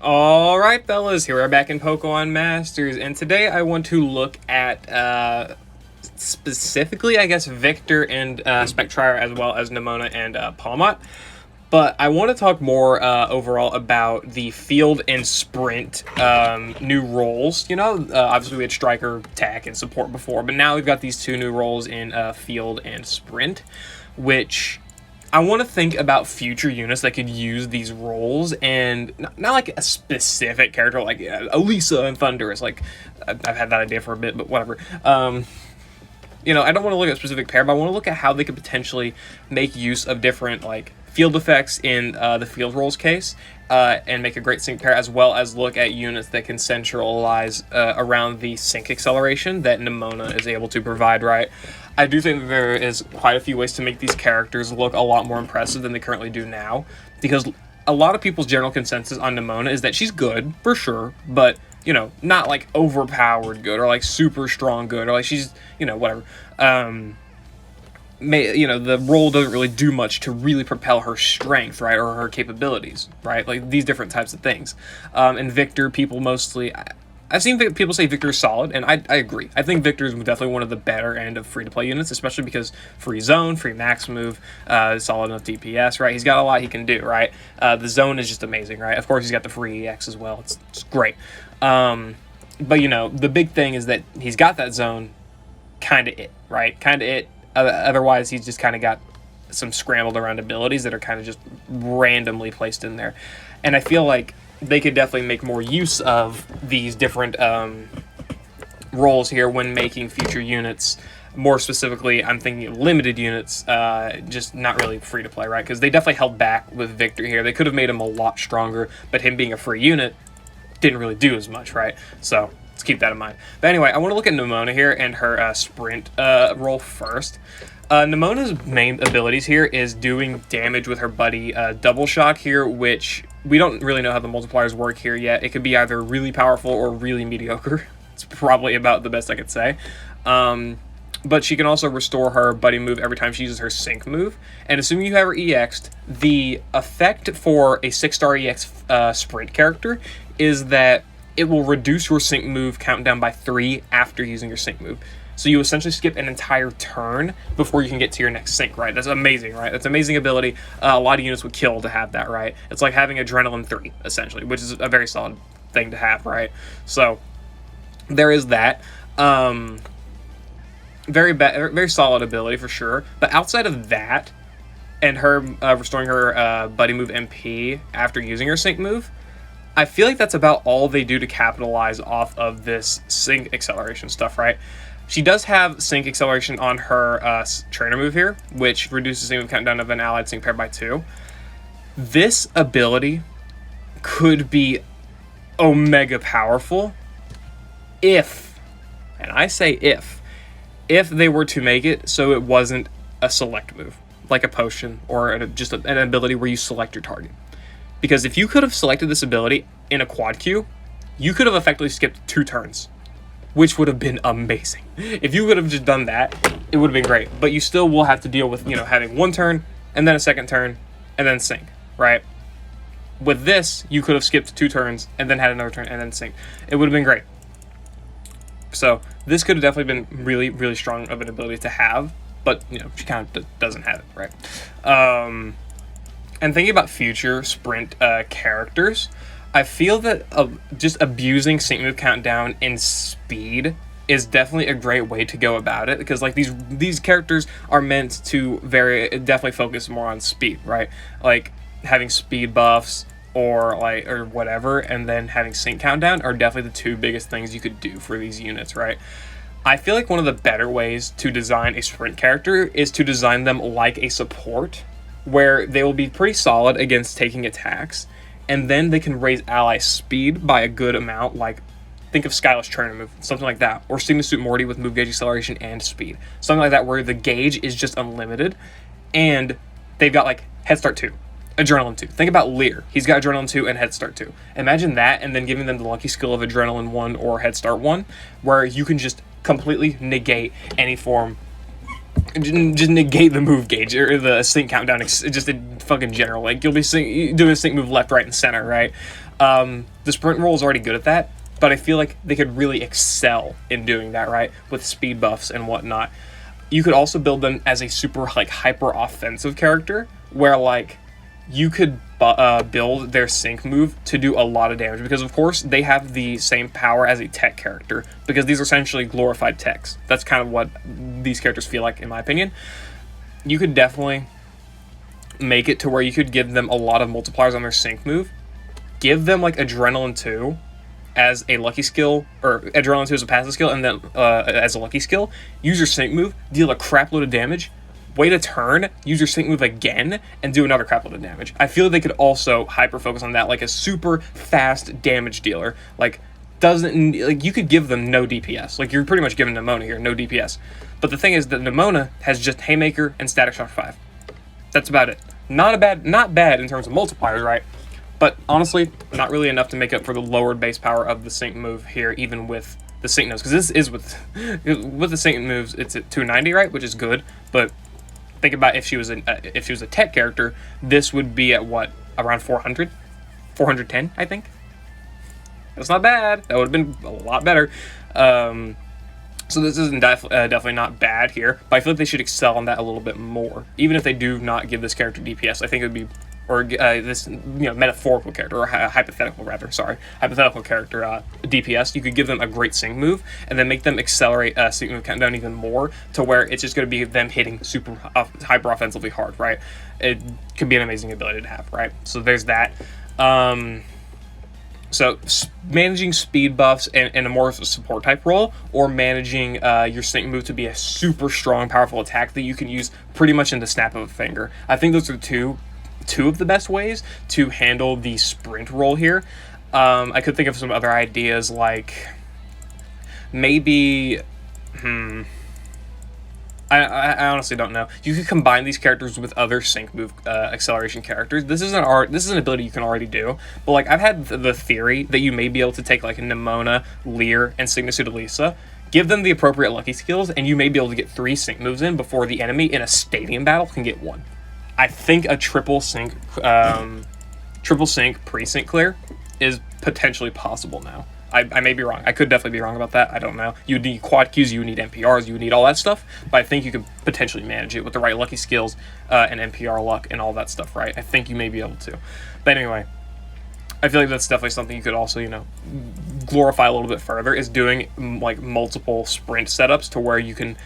Alright fellas, here we are back in Pokemon Masters, and today I want to look at, specifically, I guess, Victor and Spectrier, as well as Nemona and Palmot. But I want to talk more overall about the field and sprint new roles. Obviously we had striker, attack, and support before, but now we've got these two new roles in field and sprint, which I want to think about future units that could use these roles, and not like a specific character like Elisa and Thundurus. Like, I've had that idea for a bit, but whatever. I don't want to look at a specific pair, but I want to look at how they could potentially make use of different like field effects in the field roles case, and make a great sync pair, as well as look at units that can centralize around the sync acceleration that Nemona is able to provide, right? I do think that there is quite a few ways to make these characters look a lot more impressive than they currently do now, because a lot of people's general consensus on Nemona is that she's good, for sure, but, not like overpowered good, or like super strong good, or like she's, whatever. The role doesn't really do much to really propel her strength, right, or her capabilities, right, like these different types of things. And Victor, people mostly, I've seen people say Victor is solid, and I agree. I think Victor is definitely one of the better end of free-to-play units, especially because free zone, free max move, solid enough DPS, right? He's got a lot he can do, right? The zone is just amazing, right? Of course, he's got the free EX as well. It's great. But, the big thing is that he's got that zone, kind of it, right? Kind of it. Otherwise, he's just kind of got some scrambled around abilities that are kind of just randomly placed in there. And I feel like they could definitely make more use of these different roles here when making future units. More specifically, I'm thinking of limited units, just not really free to play, right? Because they definitely held back with Victor here. They could have made him a lot stronger, but him being a free unit didn't really do as much, right? So let's keep that in mind. But anyway, I want to look at Nemona here and her sprint role first. Nemona's main abilities here is doing damage with her buddy Double Shock here, which we don't really know how the multipliers work here yet. It could be either really powerful or really mediocre. It's probably about the best I could say. But she can also restore her buddy move every time she uses her sync move. And assuming you have her EX'd, the effect for a 6-star EX sprint character is that it will reduce your sync move countdown by 3 after using your sync move. So you essentially skip an entire turn before you can get to your next sync, right? That's amazing, right? That's an amazing ability. A lot of units would kill to have that, right? It's like having Adrenaline 3, essentially, which is a very solid thing to have, right? So there is that. Very solid ability for sure. But outside of that, and her restoring her buddy move MP after using her sync move, I feel like that's about all they do to capitalize off of this sync acceleration stuff, right? She does have sync acceleration on her trainer move here, which reduces sync move countdown of an allied sync pair by 2. This ability could be omega powerful if, and I say if they were to make it so it wasn't a select move, like a potion or just an ability where you select your target. Because if you could have selected this ability in a quad queue, you could have effectively skipped 2 turns, which would have been amazing. If you could have just done that, it would have been great. But you still will have to deal with, having 1 turn, and then a second turn, and then sync, right? With this, you could have skipped 2 turns, and then had another turn, and then sync. It would have been great. So this could have definitely been really, really strong of an ability to have, but, she kind of doesn't have it, right? And thinking about future sprint characters, I feel that just abusing sync move countdown in speed is definitely a great way to go about it, because like these characters are meant to definitely focus more on speed, right? Like having speed buffs or whatever, and then having sync countdown are definitely the 2 biggest things you could do for these units, right? I feel like one of the better ways to design a sprint character is to design them like a support, where they will be pretty solid against taking attacks, and then they can raise ally speed by a good amount, like think of Skyla's trainer move, something like that, or Stigma Suit Morty with move gauge acceleration and speed, something like that, where the gauge is just unlimited, and they've got like Head Start 2, Adrenaline 2. Think about Lear. He's got Adrenaline 2 and Head Start 2. Imagine that, and then giving them the lucky skill of Adrenaline 1 or Head Start 1, where you can just completely negate any form just negate the move gauge or the sync countdown, just in fucking general. Like, you'll be doing a sync move left, right, and center, right? The sprint roll is already good at that, but I feel like they could really excel in doing that, right? With speed buffs and whatnot. You could also build them as a super, like, hyper offensive character, where, like, you could build their sync move to do a lot of damage, because of course they have the same power as a tech character, because these are essentially glorified techs. That's kind of what these characters feel like, in my opinion. You could definitely make it to where you could give them a lot of multipliers on their sync move. Give them, like, Adrenaline 2 as a lucky skill, or Adrenaline 2 as a passive skill, and then as a lucky skill, use your sync move, deal a crap load of damage, wait a turn, use your sync move again, and do another crap load of damage. I feel they could also hyper focus on that, like a super fast damage dealer. Like, you could give them no DPS. Like, you're pretty much giving Nemona here, no DPS. But the thing is that Nemona has just Haymaker and Static Shock 5. That's about it. Not bad in terms of multipliers, right? But honestly, not really enough to make up for the lowered base power of the sync move here, even with the sync moves. Because this is with the sync moves, it's at 290, right? Which is good, but think about if she was a tech character, this would be at what, around 400, 410, I think. That's not bad. That would have been a lot better. So this isn't definitely not bad here, but I feel like they should excel on that a little bit more. Even if they do not give this character DPS, I think it would be, or this metaphorical character, or hypothetical character DPS. You could give them a great sync move, and then make them accelerate sync move countdown even more, to where it's just going to be them hitting super hyper offensively hard, right? It could be an amazing ability to have, right? So there's that. So managing speed buffs in a more support type role, or managing your sync move to be a super strong, powerful attack that you can use pretty much in the snap of a finger. I think those are two of the best ways to handle the sprint role here. I could think of some other ideas, like maybe, I honestly don't know. You could combine these characters with other sync move acceleration characters. This is an ability you can already do. But, like, I've had the theory that you may be able to take, like, Nemona, Leer, and Sigma give them the appropriate lucky skills, and you may be able to get 3 sync moves in before the enemy in a stadium battle can get 1. I think a triple sync pre-sync clear is potentially possible now. I may be wrong. I could definitely be wrong about that. I don't know. You would need quad Qs, you would need NPRs, you would need all that stuff, but I think you could potentially manage it with the right lucky skills and NPR luck and all that stuff, right? I think you may be able to. But anyway, I feel like that's definitely something you could also, glorify a little bit further, is doing, like, multiple sprint setups to where you can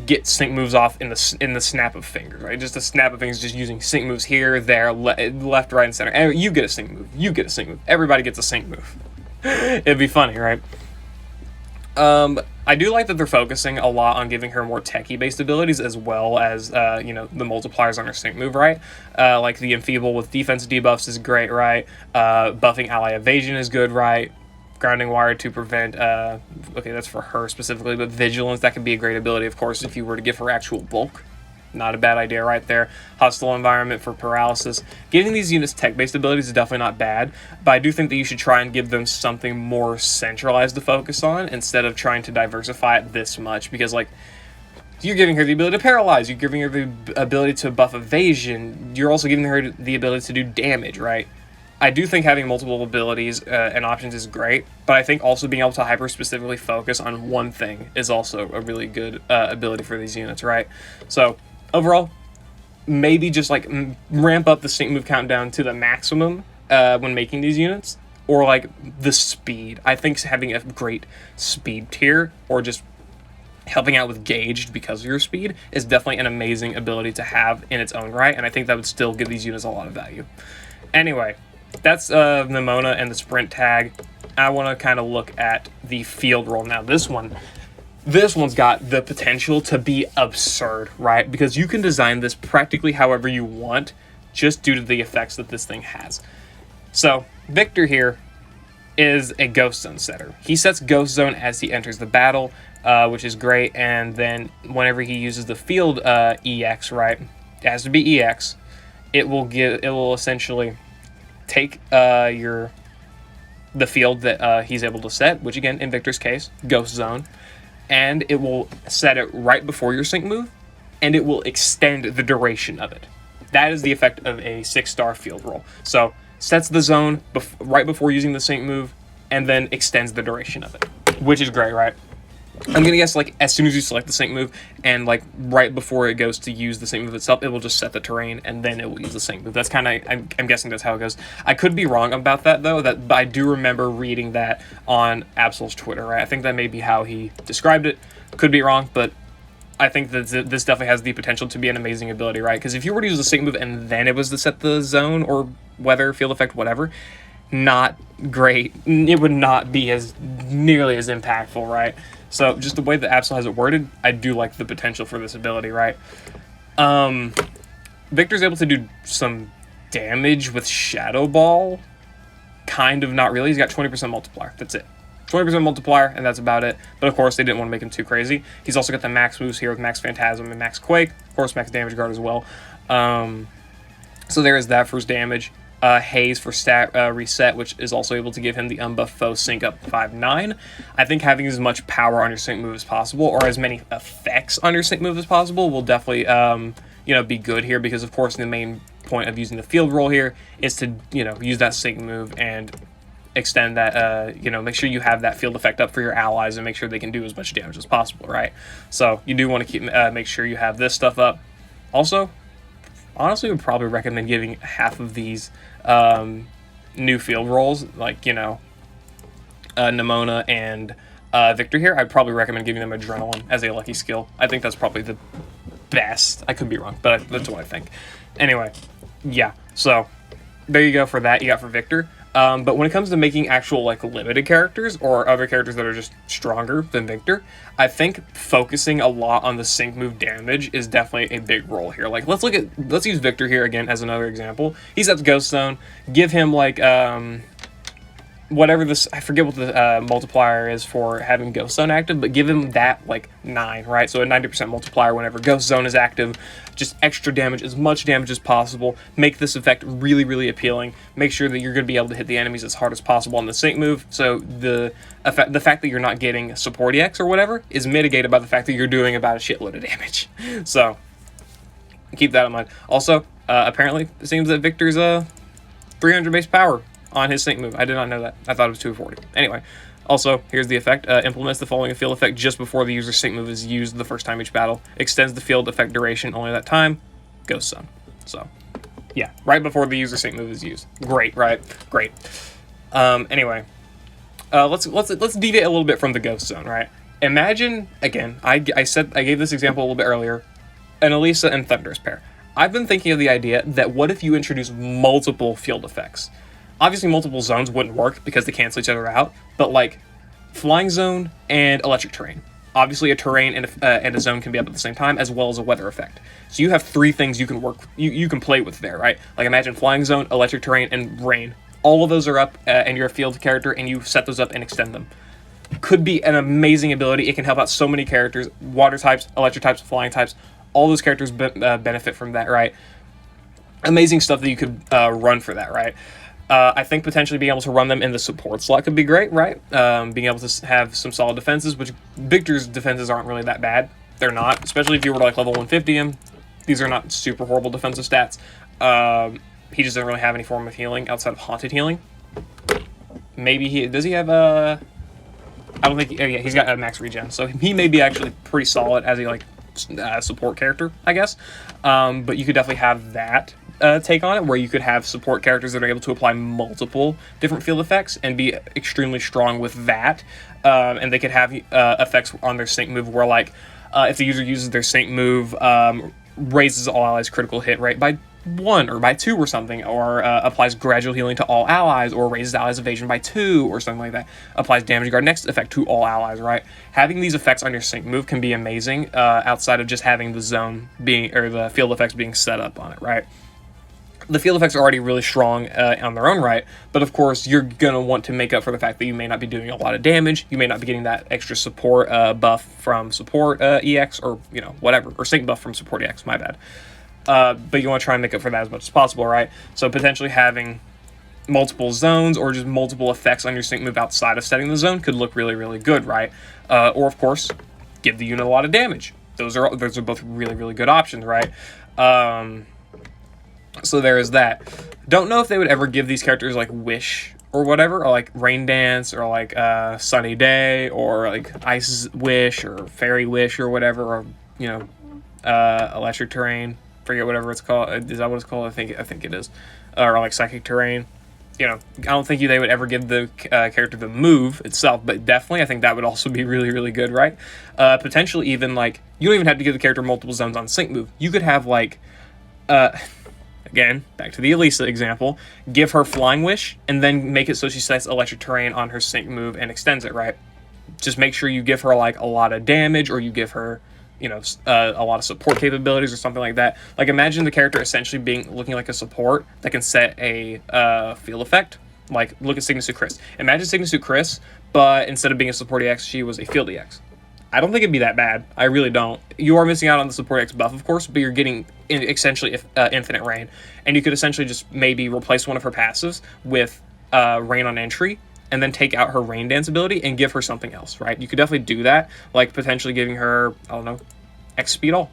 get sync moves off in the snap of fingers, right? Just a snap of fingers, just using sync moves here, there, left, right, and center. And you get a sync move. You get a sync move. Everybody gets a sync move. It'd be funny, right? I do like that they're focusing a lot on giving her more techie-based abilities, as well as, the multipliers on her sync move, right? Like the Enfeeble with defense debuffs is great, right? Buffing ally evasion is good, right? Grounding wire to prevent, okay, that's for her specifically, but vigilance, that could be a great ability, of course, if you were to give her actual bulk. Not a bad idea right there. Hostile environment for paralysis. Giving these units tech-based abilities is definitely not bad, but I do think that you should try and give them something more centralized to focus on, instead of trying to diversify it this much, because, like, you're giving her the ability to paralyze, you're giving her the ability to buff evasion, you're also giving her the ability to do damage, right? I do think having multiple abilities and options is great, but I think also being able to hyper-specifically focus on one thing is also a really good ability for these units, right? So, overall, maybe just, like, ramp up the sync move countdown to the maximum when making these units, or, like, the speed. I think having a great speed tier, or just helping out with gauged because of your speed, is definitely an amazing ability to have in its own right, and I think that would still give these units a lot of value. Anyway, that's Nemona and the sprint tag. I want to kind of look at the field roll now. This one's got the potential to be absurd, right? Because you can design this practically however you want, just due to the effects that this thing has. So, Victor here is a Ghost Zone setter. He sets Ghost Zone as he enters the battle, which is great, and then whenever he uses the field EX, right? It has to be EX. It will essentially take the field that he's able to set, which again, in Victor's case, Ghost Zone, and it will set it right before your sync move, and it will extend the duration of it. That is the effect of a 6-star field roll. So sets the zone right before using the sync move, and then extends the duration of it, which is great, right? I'm gonna guess like as soon as you select the sync move and like right before it goes to use the sync move itself, it will just set the terrain and then it will use the sync move. That's kind of I'm guessing that's how it goes. I could be wrong about that though. But I do remember reading that on Absol's Twitter. Right, I think that may be how he described it. Could be wrong, but I think that this definitely has the potential to be an amazing ability, right? Because if you were to use the sync move and then it was to set the zone or weather, field effect, whatever, not great. It would not be as nearly as impactful, right? So just the way that Absol has it worded, I do like the potential for this ability, right? Victor's able to do some damage with Shadow Ball. Kind of, not really. He's got 20% multiplier. That's it. 20% multiplier, and that's about it. But of course, they didn't want to make him too crazy. He's also got the max moves here with Max Phantasm and Max Quake. Of course, Max Damage Guard as well. So there is that for his damage. Haze for stat reset, which is also able to give him the unbuffed foe sync up 5/9. I think having as much power on your sync move as possible, or as many effects on your sync move as possible, will definitely be good here, because of course the main point of using the field roll here is to use that sync move and extend that, make sure you have that field effect up for your allies and make sure they can do as much damage as possible, right? So you do want to keep make sure you have this stuff up. Also, honestly, would probably recommend giving half of these new field rolls, like, Nimona and Victor here. I'd probably recommend giving them Adrenaline as a lucky skill. I think that's probably the best. I could be wrong, but that's what I think. Anyway, yeah, so there you go for that. You got for Victor. But when it comes to making actual like limited characters or other characters that are just stronger than Victor, I think focusing a lot on the sync move damage is definitely a big role here. Like let's use Victor here again as another example. He's at Ghost Zone. Give him like whatever this, I forget what the multiplier is for having Ghost Zone active, but give him that like 9, right? So a 90% multiplier whenever Ghost Zone is active, just extra damage, as much damage as possible. Make this effect really, really appealing. Make sure that you're going to be able to hit the enemies as hard as possible on the sync move. So the fact that you're not getting support EX or whatever is mitigated by the fact that you're doing about a shitload of damage. So keep that in mind. Also, apparently it seems that Victor's 300 base power on his sync move. I did not know that. I thought it was 240. Anyway, also, here's the effect. Implements the following field effect just before the user's sync move is used the first time each battle. Extends the field effect duration only that time. Ghost Zone. So, yeah, right before the user's sync move is used. Great, right? Great. Anyway, let's deviate a little bit from the Ghost Zone, right? Imagine, again, I gave this example a little bit earlier, an Elisa and Thunderous pair. I've been thinking of the idea that what if you introduce multiple field effects? Obviously, multiple zones wouldn't work because they cancel each other out, but like Flying Zone and Electric Terrain. Obviously, a terrain and a zone can be up at the same time, as well as a weather effect. So you have 3 things you can you can play with there, right? Like imagine Flying Zone, Electric Terrain, and Rain. All of those are up, and you're a field character, and you set those up and extend them. Could be an amazing ability. It can help out so many characters: water types, electric types, flying types. All those characters benefit from that, right? Amazing stuff that you could run for that, right? I think potentially being able to run them in the support slot could be great, right? Being able to have some solid defenses, which Victor's defenses aren't really that bad. They're not, especially if you were to like level 150 him. These are not super horrible defensive stats. He just doesn't really have any form of healing outside of haunted healing. Maybe does he have a? I don't think. Yeah, he's got a max regen, so he may be actually pretty solid as a like support character, I guess. But you could definitely have that take on it, where you could have support characters that are able to apply multiple different field effects and be extremely strong with that. And they could have effects on their sync move where, like, if the user uses their sync move, raises all allies' critical hit rate by 1 or by 2 or something, or applies gradual healing to all allies, or raises allies' evasion by 2 or something like that. Applies damage guard next effect to all allies, right? Having these effects on your sync move can be amazing outside of just having the zone being, or the field effects being set up on it, right? The field effects are already really strong on their own right, but of course you're going to want to make up for the fact that you may not be doing a lot of damage, you may not be getting that extra support buff from support EX, or, whatever, or sync buff from support EX, my bad. But you want to try and make up for that as much as possible, right? So potentially having multiple zones or just multiple effects on your sync move outside of setting the zone could look really, really good, right? Or of course, give the unit a lot of damage. Those are both really, really good options, right? So there is that. Don't know if they would ever give these characters like Wish or whatever, or like Rain Dance, or like Sunny Day, or like Ice Wish, or Fairy Wish, or whatever, or Electric Terrain. Forget whatever it's called. Is that what it's called? I think it is. Or like Psychic Terrain. I don't think they would ever give the character the move itself, but definitely I think that would also be really, really good, right? Potentially even like, you don't even have to give the character multiple zones on sync move. You could have like, again, back to the Elisa example, give her Flying Wish, and then make it so she sets Electric Terrain on her sync move and extends it, right? Just make sure you give her like a lot of damage, or you give her a lot of support capabilities or something like that. Like, imagine the character essentially looking like a support that can set a field effect. Like, look at Cygnus Chris. Imagine Cygnus Chris, but instead of being a support EX, she was a field EX. I don't think it'd be that bad. I really don't. You are missing out on the support EX buff, of course, but you're getting essentially infinite rain. And you could essentially just maybe replace one of her passives with rain on entry, and then take out her Rain Dance ability and give her something else, right? You could definitely do that, like potentially giving her, I don't know, X Speed All.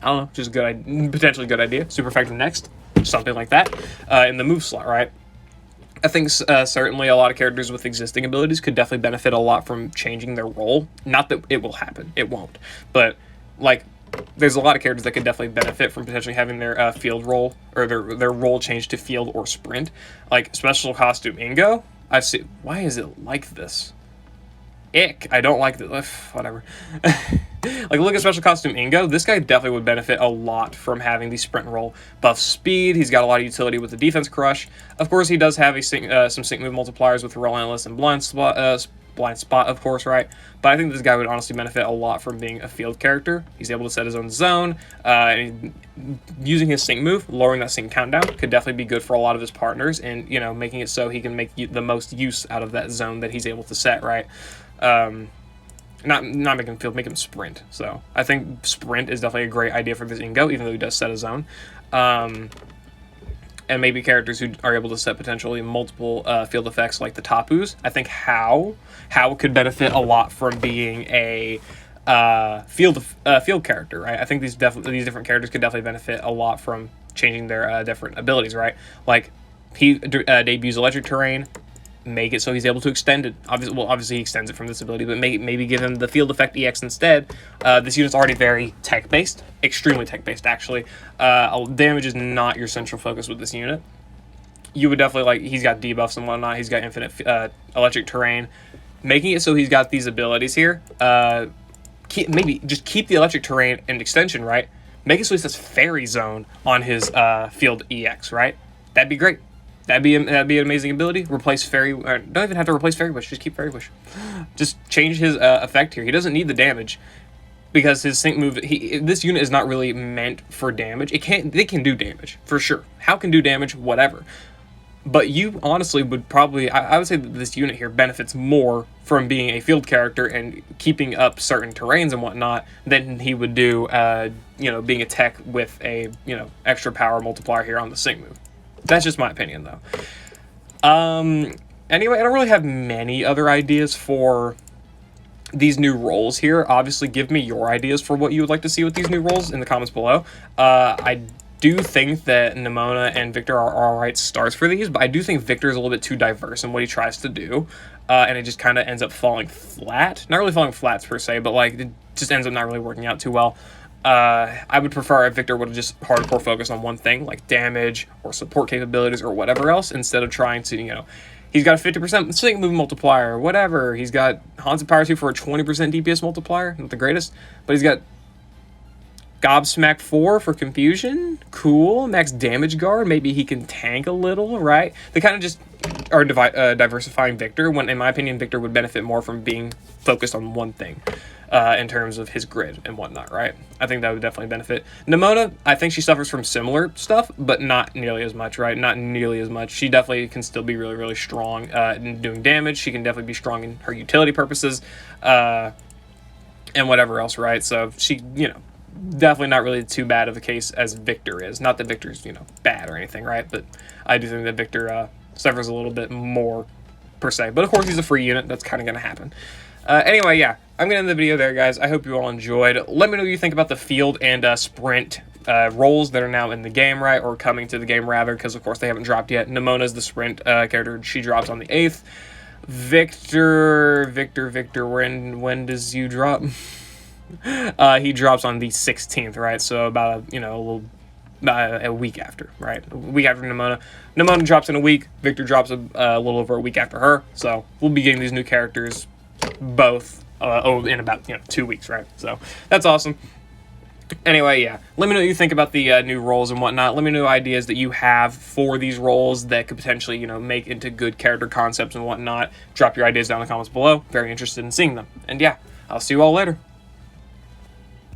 I don't know, just potentially good idea. Super effective next, something like that, in the move slot, right? I think certainly a lot of characters with existing abilities could definitely benefit a lot from changing their role. Not that it will happen, it won't. But, like, there's a lot of characters that could definitely benefit from potentially having their field role, or their role changed to field or sprint. Like, Special Costume Ingo, I've seen. Why is it like this? Ick. I don't like this. Whatever. Like, look at Special Costume Ingo. This guy definitely would benefit a lot from having the sprint roll. Buff speed. He's got a lot of utility with the defense crush. Of course, he does have some sync move multipliers with Relentless and Blind Spot, of course, right? But I think this guy would honestly benefit a lot from being a field character. He's able to set his own zone, and using his sync move, lowering that sync countdown, could definitely be good for a lot of his partners, and making it so he can make the most use out of that zone that he's able to set, right? Not make him field, make him sprint. So I think sprint is definitely a great idea for this Ingo, even though he does set a zone. And maybe characters who are able to set potentially multiple field effects, like the Tapus. I think How could benefit a lot from being a field character, right? I think these different characters could definitely benefit a lot from changing their different abilities, right? Like, he debuts Electric Terrain. Make it so he's able to extend it. Obviously he extends it from this ability, but maybe give him the field effect EX instead. This unit's already very tech-based, extremely tech-based, actually. Damage is not your central focus with this unit. You would definitely, he's got debuffs and whatnot. He's got infinite Electric Terrain. Making it so he's got these abilities here. Maybe just keep the Electric Terrain and extension, right? Make it so he says Fairy Zone on his field EX, right? That'd be great. That'd be an amazing ability. Replace Fairy... don't even have to replace Fairy Wish. Just keep Fairy Wish. Just change his effect here. He doesn't need the damage, because his sync move... this unit is not really meant for damage. They can do damage, for sure. How can do damage? Whatever. But you honestly would probably... I would say that this unit here benefits more from being a field character and keeping up certain terrains and whatnot than he would do, being a tech with a, extra power multiplier here on the sync move. That's just my opinion, though. Anyway, I don't really have many other ideas for these new roles here. Obviously, give me your ideas for what you would like to see with these new roles in the comments below. I do think that Nemona and Victor are alright starts for these, but I do think Victor is a little bit too diverse in what he tries to do, and it just kind of ends up falling flat. Not really falling flats, per se, but, it just ends up not really working out too well. I would prefer if Victor would have just hardcore focused on one thing, like damage or support capabilities or whatever else, instead of trying to, he's got a 50% sync move multiplier, whatever. He's got Haunted Power 2 for a 20% DPS multiplier, not the greatest, but he's got Gobsmack 4 for confusion, cool. Max Damage Guard, maybe he can tank a little, right? They kind of just are diversifying Victor, when, in my opinion, Victor would benefit more from being focused on one thing. In terms of his grid and whatnot, right? I think that would definitely benefit. Nemona, I think she suffers from similar stuff, but not nearly as much, right? Not nearly as much. She definitely can still be really, really strong in doing damage. She can definitely be strong in her utility purposes and whatever else, right? So she, definitely not really too bad of a case as Victor is. Not that Victor's, bad or anything, right? But I do think that Victor suffers a little bit more, per se. But of course, he's a free unit. That's kind of going to happen. Anyway, yeah, I'm gonna end the video there, guys. I hope you all enjoyed. Let me know what you think about the field and sprint roles that are now in the game, right, or coming to the game rather, because of course they haven't dropped yet. Nemona's the sprint character. She drops on the 8th. Victor, when does you drop? He drops on the 16th, right? So about a week after, right? A week after Nemona. Nemona drops in a week. Victor drops a little over a week after her. So we'll be getting these new characters both in about 2 weeks, right? So that's awesome. Anyway, yeah, let me know what you think about the new roles and whatnot. Let me know ideas that you have for these roles that could potentially, make into good character concepts and whatnot. Drop your ideas down in the comments below. Very interested in seeing them. And yeah, I'll see you all later.